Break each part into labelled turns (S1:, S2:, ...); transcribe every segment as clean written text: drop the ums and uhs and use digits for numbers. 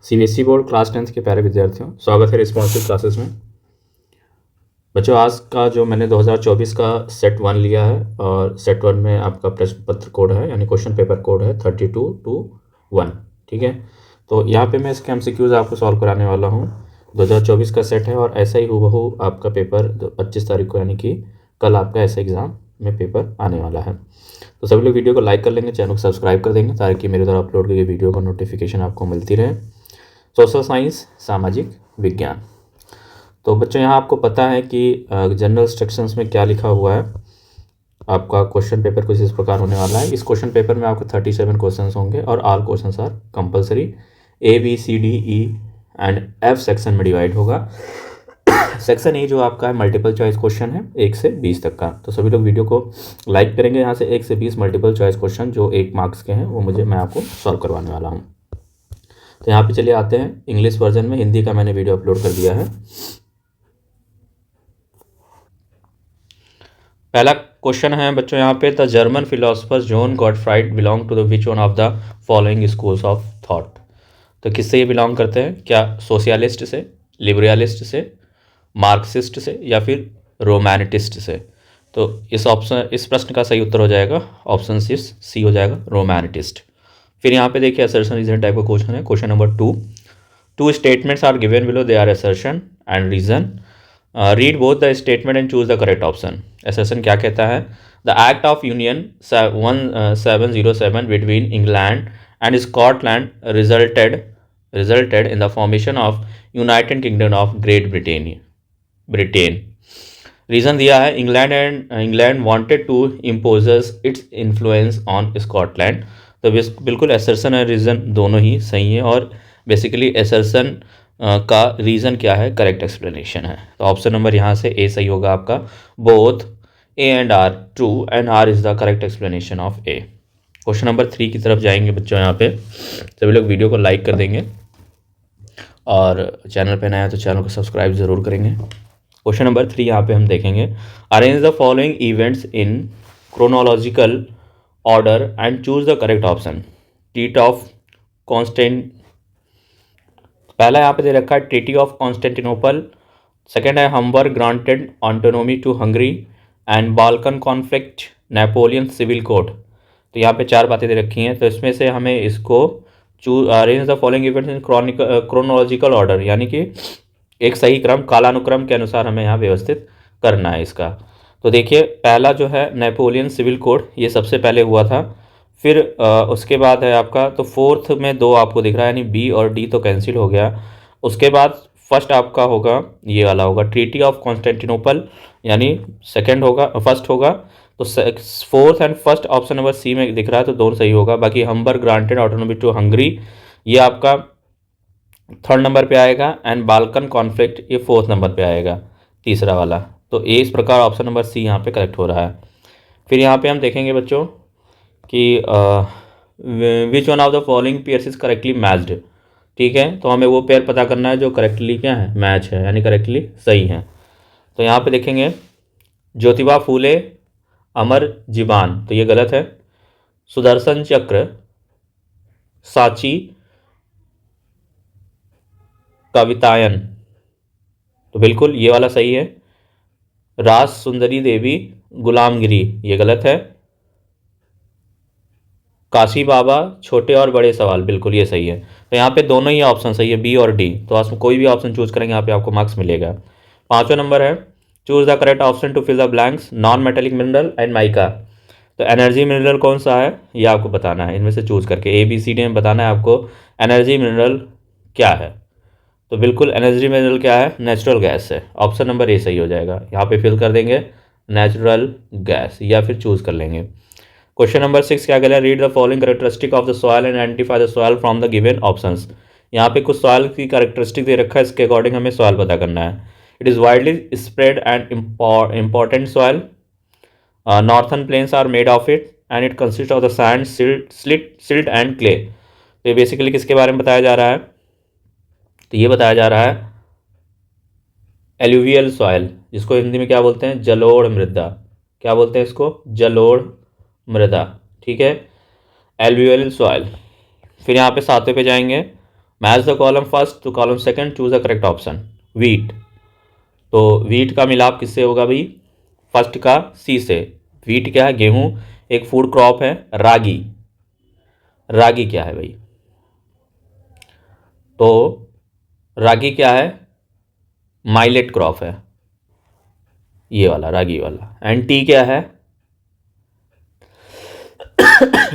S1: CBSE board class 10th के प्यारे विद्यार्थियों, स्वागत है रिस्पॉन्सिव क्लासेस में। बच्चों, आज का जो मैंने 2024 का सेट 1 लिया है और सेट 1 में आपका प्रश्न पत्र कोड है यानी क्वेश्चन पेपर कोड है 3221। ठीक है, तो यहाँ पे मैं इसके एमसीक्यूज़ आपको सॉल्व कराने वाला हूँ। 2024 का सेट है और ऐसा ही हूबहू आपका पेपर 25 तारीख को यानी कि कल आपका ऐसा एग्ज़ाम में पेपर आने वाला है। तो सभी लोग वीडियो को लाइक कर लेंगे, चैनल को सब्सक्राइब कर देंगे ताकि मेरे द्वारा अपलोड की गई वीडियो का नोटिफिकेशन आपको मिलती रहे। सोशल साइंस, सामाजिक विज्ञान। तो बच्चों, यहाँ आपको पता है कि जनरल इंस्ट्रक्शंस में क्या लिखा हुआ है। आपका क्वेश्चन पेपर कुछ इस प्रकार होने वाला है। इस क्वेश्चन पेपर में आपको 37 क्वेश्चंस होंगे और all questions are compulsory. A B C D E and F section में डिवाइड होगा। सेक्शन ए जो आपका है मल्टीपल चॉइस क्वेश्चन है 1 से 20 तक का। तो सभी लोग वीडियो को लाइक करेंगे। यहाँ से 1 से 20 मल्टीपल चॉइस क्वेश्चन जो 1 मार्क्स के हैं वो मैं आपको सॉल्व करवाने वाला हूँ। तो यहाँ पे चलिए आते हैं इंग्लिश वर्जन में। हिंदी का मैंने वीडियो अपलोड कर दिया है। पहला क्वेश्चन है बच्चों यहाँ पे, the German philosopher John Gottfried belong to the which one of the following schools of thought. तो किससे ये बिलोंग करते हैं? क्या सोशलिस्ट से, लिबरलिस्ट से, मार्क्सिस्ट से या फिर रोमैनिटिस्ट से? तो इस प्रश्न का सही उत्तर हो जाएगा ऑप्शन सी हो जाएगा, रोमैनिटिस्ट। फिर यहाँ पे देखिए असर्शन रीजन टाइप का क्वेश्चन है। Question number 2 statements are given below, they are assertion and reason. Read both the statement and choose the correct option. Assertion क्या कहता है? The act of union 1707 between England and Scotland resulted in the formation of United Kingdom of Great Britain. Reason दिया है England wanted to imposes its influence on Scotland. तो बिल्कुल assertion और reason दोनों ही सही हैं और बेसिकली असर्सन का रीज़न क्या है, करेक्ट एक्सप्लेनेशन है। तो ऑप्शन नंबर यहाँ से ए सही होगा आपका। Both A and R true and R is the correct explanation of A. Question number 3 की तरफ जाएंगे बच्चों। यहाँ पे सभी लोग वीडियो को लाइक कर देंगे और चैनल पे नया तो चैनल को सब्सक्राइब ज़रूर करेंगे। क्वेश्चन नंबर 3 यहाँ पे हम देखेंगे, arrange the following events in chronological order and choose the correct option. Treaty of Constant, पहला यहाँ पे दे रखा है ट्रीटी ऑफ कॉन्स्टेंटिनोपल। सेकेंड है Hamburg granted autonomy to Hungary and Balkan conflict, Napoleon civil code. तो यहाँ पे 4 बातें दे रखी हैं। तो इसमें से हमें इसको arrange the following events in chronological order यानी कि एक सही क्रम, कालानुक्रम के अनुसार हमें यहाँ व्यवस्थित करना है इसका। तो देखिए पहला जो है नेपोलियन सिविल कोड, ये सबसे पहले हुआ था। फिर उसके बाद है आपका, तो फोर्थ में 2 आपको दिख रहा है यानी बी और डी तो कैंसिल हो गया। उसके बाद फर्स्ट आपका होगा, ये वाला होगा ट्रीटी ऑफ कॉन्स्टेंटिनोपल यानी सेकंड होगा, फर्स्ट होगा। तो fourth and first option number C में दिख रहा है तो दोनों सही होगा। बाकी Hamburg granted autonomy to Hungary ये आपका 3rd नंबर पे आएगा एंड बाल्कन कॉन्फ्लिक्ट ये 4th नंबर पे आएगा, तीसरा वाला। तो ए इस प्रकार ऑप्शन नंबर सी यहाँ पे करेक्ट हो रहा है। फिर यहाँ पे हम देखेंगे बच्चों कि विच one of the following pairs is correctly matched. ठीक है, तो हमें वो पेयर पता करना है जो करेक्टली क्या है, मैच है यानी करेक्टली सही है। तो यहाँ पे देखेंगे ज्योतिबा फूले अमर जीवान, तो ये गलत है। सुदर्शन चक्र साची कवितायन, तो बिल्कुल ये वाला सही है। रास सुंदरी देवी गुलामगिरी, ये गलत है। काशी बाबा छोटे और बड़े सवाल, बिल्कुल ये सही है। तो यहाँ पे दोनों ही ऑप्शन सही है, बी और डी। तो आप कोई भी ऑप्शन चूज करेंगे यहाँ पे आपको मार्क्स मिलेगा। 5वां नंबर है choose the correct option to fill the blanks, non metallic mineral and mica. तो एनर्जी मिनरल कौन सा है ये आपको बताना है, इनमें से चूज करके ए बी सी डी में बताना है आपको एनर्जी मिनरल क्या है। तो बिल्कुल एनर्जी मिनरल क्या है, नेचुरल गैस है। ऑप्शन नंबर ए सही हो जाएगा। यहाँ पे फिल कर देंगे नेचुरल गैस या फिर चूज कर लेंगे। क्वेश्चन नंबर 6 क्या कहला है, read the following characteristic of the soil and identify the soil from the given options. यहाँ पे कुछ सॉइल की कैरेक्टरिस्टिक दे रखा है, इसके अकॉर्डिंग हमें सॉइल पता करना है। It is widely spread and important soil, northern plains are made of it and it consist of the sand, silt and clay. तो ये बेसिकली किसके बारे में बताया जा रहा है? तो ये बताया जा रहा है एलुवियल सॉइल, जिसको हिंदी में क्या बोलते हैं, जलोढ़ मृदा। क्या बोलते हैं इसको? जलोढ़ मृदा। ठीक है, एलुवियल सॉइल। फिर यहाँ पे 7वें पे जाएंगे, match the column first to column second, choose the correct option. Wheat, तो वीट का मिलाप किससे होगा भाई? फर्स्ट का सी से। वीट क्या है? गेहूं, एक फूड क्रॉप है। रागी, रागी क्या है भाई? तो रागी क्या है? माइलेट क्रॉप है, ये वाला रागी वाला। एंड टी क्या है?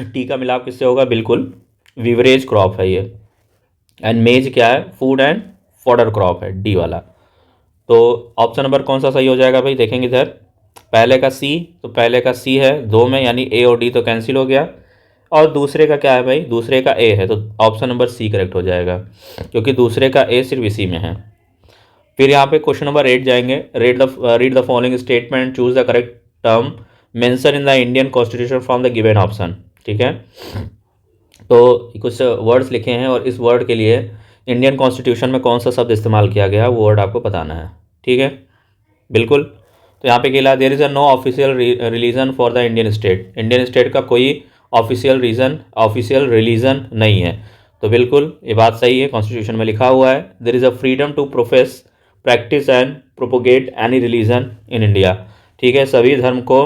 S1: टी का मिलाप किससे होगा? बिल्कुल विवरेज क्रॉप है ये। एंड मेज क्या है? फूड एंड फॉडर क्रॉप है, डी वाला। तो ऑप्शन नंबर कौन सा सही हो जाएगा भाई? देखेंगे इधर, पहले का सी, तो पहले का सी है दो में, यानी ए और डी तो कैंसिल हो गया। और दूसरे का क्या है भाई? दूसरे का ए है, तो ऑप्शन नंबर सी करेक्ट हो जाएगा, क्योंकि दूसरे का ए सिर्फ इसी में है। फिर यहाँ पे क्वेश्चन नंबर 8 जाएंगे। Read the following statement, choose the correct term mention in the Indian constitution from the given option. ठीक है, तो कुछ वर्ड्स लिखे हैं और इस वर्ड के लिए इंडियन कॉन्स्टिट्यूशन में कौन सा शब्द इस्तेमाल किया गया वो वर्ड आपको बताना है। ठीक है, बिल्कुल। तो यहाँ पे केला, there is a no official religion for the Indian state. Indian state का कोई ऑफिशियल रिलीजन नहीं है, तो बिल्कुल ये बात सही है, कॉन्स्टिट्यूशन में लिखा हुआ है there is a freedom to profess, practice and propagate any religion in India. ठीक है, सभी धर्म को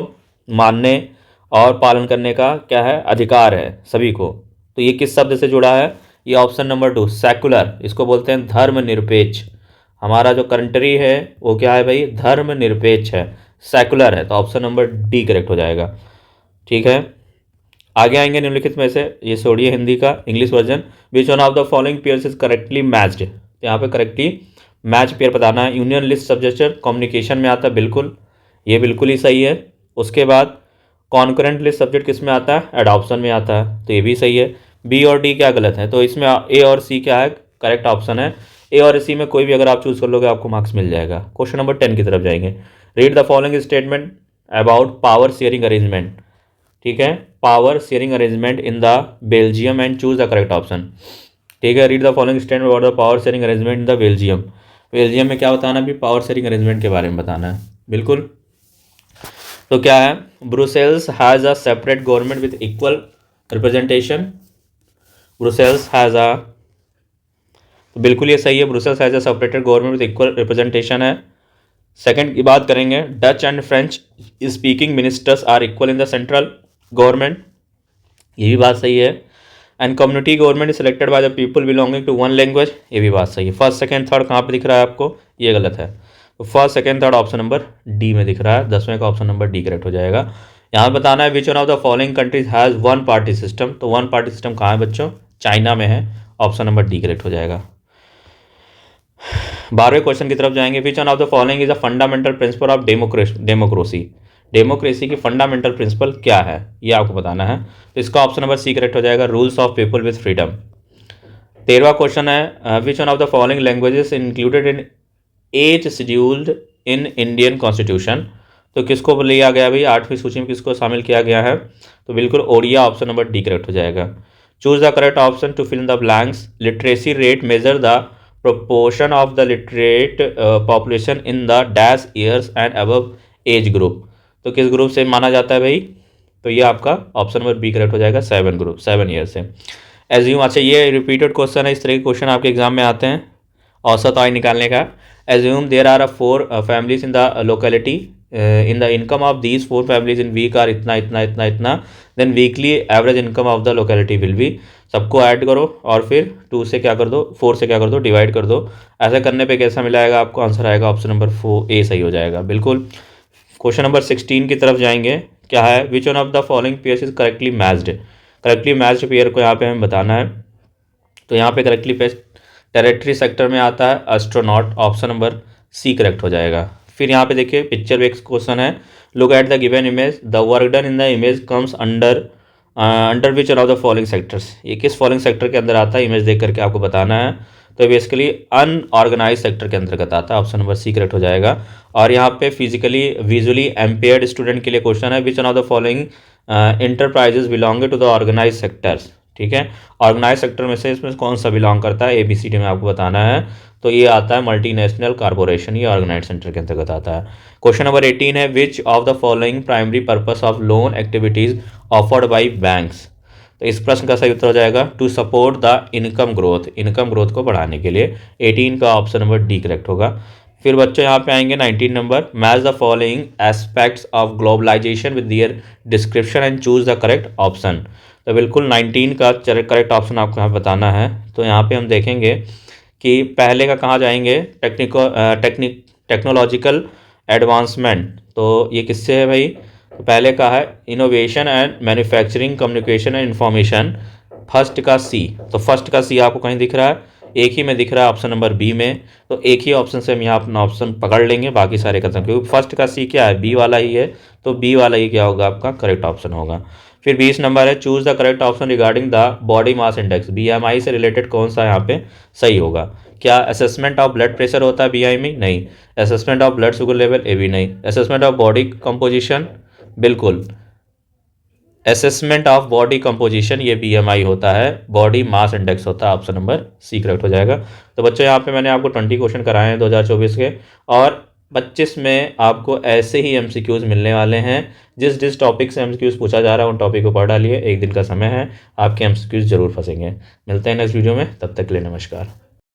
S1: मानने और पालन करने का क्या है? अधिकार है सभी को। तो ये किस शब्द से जुड़ा है? ये ऑप्शन नंबर 2 सेकुलर, इसको बोलते हैं धर्मनिरपेक्ष। हमारा जो कंट्री है वो क्या है भाई? धर्मनिरपेक्ष है, सेकुलर है, तो ऑप्शन नंबर डी करेक्ट हो जाएगा। ठीक है, आगे आएंगे निम्नलिखित में से, ये छोड़िए हिंदी का, English version. Which one of the following pairs is correctly matched. तो यहाँ पे करेक्टली मैच पेयर बताना है। यूनियन लिस्ट सब्जेक्ट कम्युनिकेशन में आता है, बिल्कुल ये बिल्कुल ही सही है। उसके बाद कॉन्करेंट लिस्ट सब्जेक्ट किस में आता है? एडॉप्शन में आता है, तो ये भी सही है। बी और डी क्या गलत है? तो इसमें ए और सी क्या है? करेक्ट ऑप्शन है। ए और सी में कोई भी अगर आप चूज कर लोगे आपको मार्क्स मिल जाएगा। क्वेश्चन नंबर 10 की तरफ जाएंगे। Read the following statement about power sharing arrangement. ठीक है, power sharing arrangement in the Belgium and choose the correct option. ठीक है, read the following statement about the power sharing arrangement in the Belgium. Belgium में क्या बताना भी? Power sharing arrangement के बारे में बताना है, बिल्कुल। तो क्या है? Brussels has a separate government with equal representation. Brussels has a, तो बिल्कुल ये सही है, Brussels has a separated government with equal representation है। सेकंड की बात करेंगे, Dutch and French speaking ministers are equal in the central government, ये भी बात सही है। And community government is selected by the people belonging to one language, ये भी बात सही है। फर्स्ट सेकंड थर्ड कहाँ पे दिख रहा है आपको? ये गलत है, तो first second third option number D में दिख रहा है, 10वें का ऑप्शन नंबर डी करेक्ट हो जाएगा। यहाँ बताना है which one of the following countries has one party system. तो वन पार्टी सिस्टम कहाँ है बच्चों? चाइना में है, ऑप्शन नंबर डी करेक्ट हो जाएगा। 12वें क्वेश्चन की तरफ जाएंगे। विच one of the following is a fundamental principle of democracy. Democracy की फंडामेंटल प्रिंसिपल क्या है ये आपको बताना है, तो इसका ऑप्शन नंबर सी करेक्ट हो जाएगा, rules of people with freedom. 13वां क्वेश्चन है, which one of the following languages included in 8 scheduled in Indian constitution. तो किसको लिया गया भाई? 8वीं सूची में किसको शामिल किया गया है? तो बिल्कुल Odia, option number D correct हो जाएगा। Choose the correct option to fill in the blanks. Literacy rate measure the proportion of the literate population in the dash years and above age group. तो किस ग्रुप से माना जाता है भाई? तो ये आपका ऑप्शन नंबर बी करेक्ट हो जाएगा, 7 ग्रुप, 7 ईयर से। एज्यूम, अच्छा ये रिपीटेड क्वेश्चन है, इस तरह के क्वेश्चन आपके एग्जाम में आते हैं औसत आय निकालने का। Assume there are 4 families in the locality, in the income of these 4 families in week are इतना इतना इतना इतना, then weekly average income of the locality will be. सबको ऐड करो और फिर 2 से क्या कर दो, 4 से क्या कर दो, डिवाइड कर दो। ऐसा करने पे कैसा मिलाएगा आपको? आंसर आएगा ऑप्शन नंबर 4 ए सही हो जाएगा, बिल्कुल। क्वेश्चन नंबर 16 की तरफ जाएंगे। क्या है? Which one of the following pairs is correctly matched. Correctly matched pair को यहाँ पे हमें बताना है, तो यहाँ पे करेक्टली पेयर टेरिटरी सेक्टर में आता है astronaut, option number C correct हो जाएगा। फिर यहाँ पे देखिए पिक्चर बेस्ड क्वेश्चन है। Look at the given image, the work done in the image comes under which of the following sectors. ये किस फॉलोइंग सेक्टर के अंदर आता है? इमेज देख करके आपको बताना है, तो बेसिकली अनऑर्गेनाइज सेक्टर के अंतर्गत आता है, ऑप्शन नंबर सी करेक्ट हो जाएगा। और यहाँ पे फिजिकली विजुअली एम्पेयर्ड स्टूडेंट के लिए क्वेश्चन है, which one of the following enterprises belong to the organise sectors. ठीक है, ऑर्गेनाइज सेक्टर में से इसमें कौन सा बिलोंग करता है? ABCD में आपको बताना है, तो ये आता है मल्टीनेशनल कॉर्पोरेशन, ये ऑर्गेनाइज सेक्टर के अंतर्गत आता है। क्वेश्चन नंबर 18 है, which of the following primary purpose of loan activities offered by banks. तो इस प्रश्न का सही उत्तर हो जाएगा to support the income growth को बढ़ाने के लिए। 18 का ऑप्शन नंबर डी करेक्ट होगा। फिर बच्चों यहाँ पे आएंगे 19 number, match the following aspects of globalisation with their description and choose the correct option. तो बिल्कुल 19 का करेक्ट ऑप्शन आपको यहाँ बताना है। तो यहाँ पे हम देखेंगे कि पहले का कहाँ जाएंगे, टेक्नोलॉजिकल एडवांसमेंट। तो ये किससे है भाई, तो पहले का है innovation and manufacturing communication and information, first का सी। तो फर्स्ट का सी आपको कहीं दिख रहा है, एक ही में दिख रहा है ऑप्शन नंबर बी में। तो एक ही ऑप्शन से हम यहाँ अपना ऑप्शन पकड़ लेंगे, बाकी सारे खत्म, क्योंकि फर्स्ट का सी क्या है, बी वाला ही है। तो बी वाला ही क्या होगा, आपका करेक्ट ऑप्शन होगा। फिर 20 नंबर है, choose the correct option regarding the body mass index. BMI से रिलेटेड कौन सा यहाँ पे सही होगा। क्या असेसमेंट ऑफ ब्लड प्रेशर होता है बीआई में, नहीं। Assessment of blood sugar level, ये भी नहीं। असेसमेंट ऑफ बॉडी कंपोजिशन, बिल्कुल। असेसमेंट ऑफ बॉडी कंपोजिशन ये बीएमआई होता है, बॉडी मास इंडेक्स होता है, ऑप्शन नंबर सी करेक्ट हो जाएगा। तो बच्चों यहाँ पे मैंने आपको 20 क्वेश्चन कराए हैं 2024 के, और 25 में आपको ऐसे ही एमसीक्यूज मिलने वाले हैं। जिस टॉपिक से एमसीक्यूज पूछा जा रहा है उन टॉपिक को पढ़ डालिए, एक दिन का समय है, आपके एमसीक्यूज जरूर फंसेंगे। मिलते हैं नेक्स्ट वीडियो में, तब तक के लिए नमस्कार।